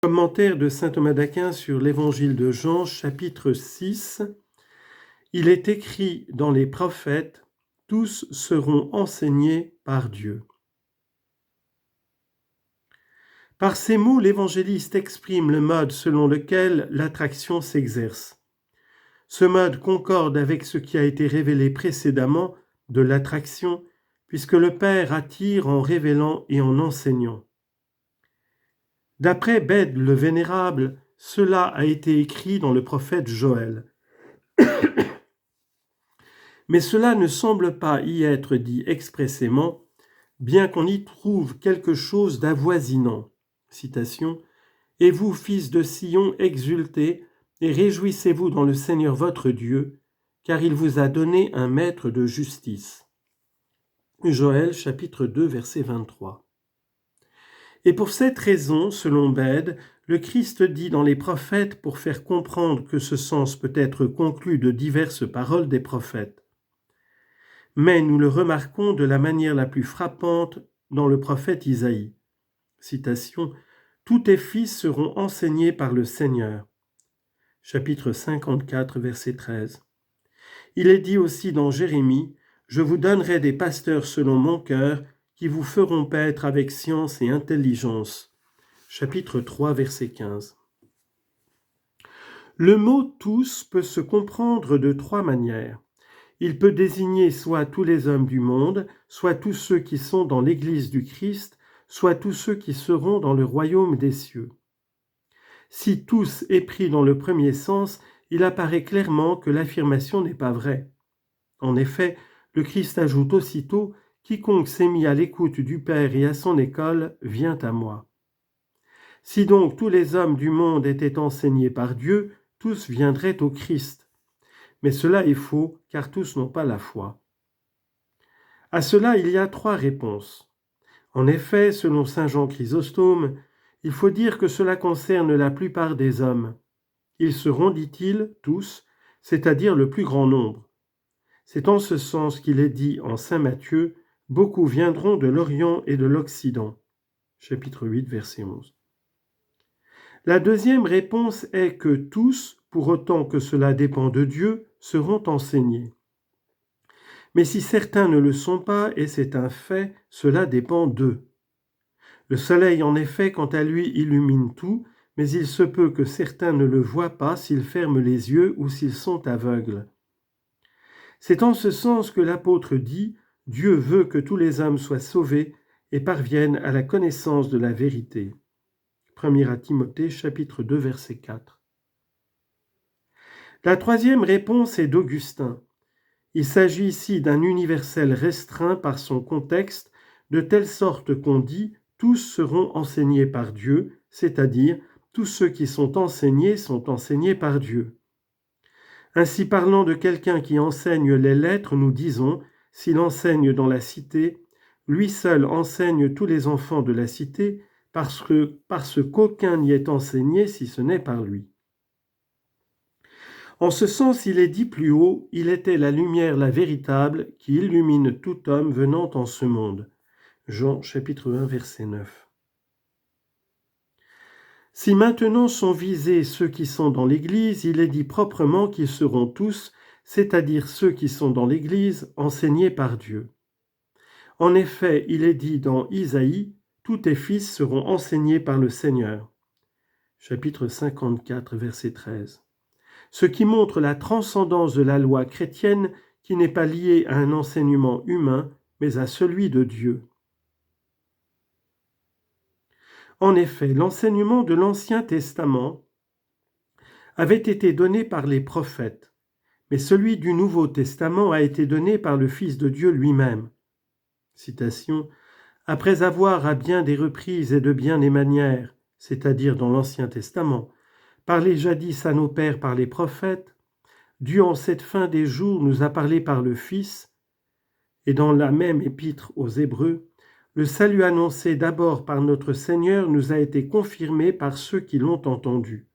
Commentaire de saint Thomas d'Aquin sur l'Évangile de Jean, chapitre 6. Il est écrit dans les prophètes, tous seront enseignés par Dieu. Par ces mots, l'évangéliste exprime le mode selon lequel l'attraction s'exerce. Ce mode concorde avec ce qui a été révélé précédemment de l'attraction, puisque le Père attire en révélant et en enseignant. D'après Bède le Vénérable, cela a été écrit dans le prophète Joël. Mais cela ne semble pas y être dit expressément, bien qu'on y trouve quelque chose d'avoisinant. Citation. « Et vous, fils de Sion, exultez et réjouissez-vous dans le Seigneur votre Dieu, car il vous a donné un maître de justice. » Joël chapitre 2 verset 23. Et pour cette raison, selon Bède, le Christ dit dans les prophètes pour faire comprendre que ce sens peut être conclu de diverses paroles des prophètes. Mais nous le remarquons de la manière la plus frappante dans le prophète Isaïe. Citation. « Tous tes fils seront enseignés par le Seigneur. » Chapitre 54, verset 13. Il est dit aussi dans Jérémie, « Je vous donnerai des pasteurs selon mon cœur, qui vous feront paître avec science et intelligence. » Chapitre 3, verset 15. Le mot « tous » peut se comprendre de trois manières. Il peut désigner soit tous les hommes du monde, soit tous ceux qui sont dans l'Église du Christ, soit tous ceux qui seront dans le royaume des cieux. Si tous est pris dans le premier sens, il apparaît clairement que l'affirmation n'est pas vraie. En effet, le Christ ajoute aussitôt « Quiconque s'est mis à l'écoute du Père et à son école vient à moi. » Si donc tous les hommes du monde étaient enseignés par Dieu, tous viendraient au Christ. Mais cela est faux, car tous n'ont pas la foi. À cela, il y a trois réponses. En effet, selon saint Jean Chrysostome, il faut dire que cela concerne la plupart des hommes. Ils seront, dit-il, tous, c'est-à-dire le plus grand nombre. C'est en ce sens qu'il est dit en saint Matthieu, « Beaucoup viendront de l'Orient et de l'Occident. » Chapitre 8, verset 11. La deuxième réponse est que tous, pour autant que cela dépend de Dieu, seront enseignés. Mais si certains ne le sont pas, et c'est un fait, cela dépend d'eux. Le soleil, en effet, quant à lui, illumine tout, mais il se peut que certains ne le voient pas s'ils ferment les yeux ou s'ils sont aveugles. C'est en ce sens que l'apôtre dit « Dieu veut que tous les hommes soient sauvés et parviennent à la connaissance de la vérité. » 1 Timothée, chapitre 2, verset 4. La troisième réponse est d'Augustin. Il s'agit ici d'un universel restreint par son contexte, de telle sorte qu'on dit « tous seront enseignés par Dieu », c'est-à-dire tous ceux qui sont enseignés par Dieu. Ainsi, parlant de quelqu'un qui enseigne les lettres, nous disons, s'il enseigne dans la cité, lui seul enseigne tous les enfants de la cité, parce qu'aucun n'y est enseigné si ce n'est par lui. En ce sens, il est dit plus haut, il était la lumière, la véritable, qui illumine tout homme venant en ce monde. Jean chapitre 1, verset 9. Si maintenant sont visés ceux qui sont dans l'Église, il est dit proprement qu'ils seront tous, c'est-à-dire ceux qui sont dans l'Église, enseignés par Dieu. En effet, il est dit dans Isaïe, « Tous tes fils seront enseignés par le Seigneur. » Chapitre 54, verset 13. Ce qui montre la transcendance de la loi chrétienne qui n'est pas liée à un enseignement humain, mais à celui de Dieu. En effet, l'enseignement de l'Ancien Testament avait été donné par les prophètes, mais celui du Nouveau Testament a été donné par le Fils de Dieu lui-même. Citation, « Après avoir à bien des reprises et de bien des manières, c'est-à-dire dans l'Ancien Testament, parlé jadis à nos pères par les prophètes, Dieu en cette fin des jours nous a parlé par le Fils, et dans la même épître aux Hébreux, le salut annoncé d'abord par notre Seigneur nous a été confirmé par ceux qui l'ont entendu. »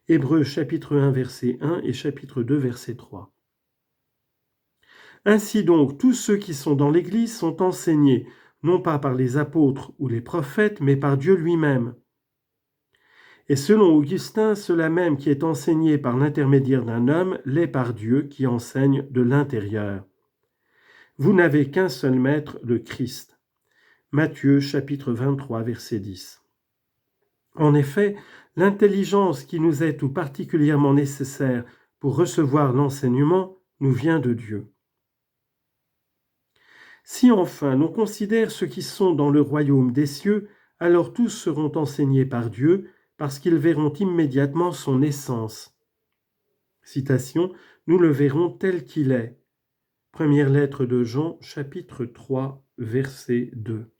Hébreux chapitre 1 verset 1 et chapitre 2 verset 3. Ainsi donc, tous ceux qui sont dans l'Église sont enseignés, non pas par les apôtres ou les prophètes, mais par Dieu lui-même. Et selon Augustin, cela même qui est enseigné par l'intermédiaire d'un homme l'est par Dieu qui enseigne de l'intérieur. Vous n'avez qu'un seul maître, le Christ. Matthieu chapitre 23, verset 10. En effet, l'intelligence qui nous est tout particulièrement nécessaire pour recevoir l'enseignement nous vient de Dieu. Si enfin l'on considère ceux qui sont dans le royaume des cieux, alors tous seront enseignés par Dieu, parce qu'ils verront immédiatement son essence. Citation, nous le verrons tel qu'il est. Première lettre de Jean, chapitre 3, verset 2.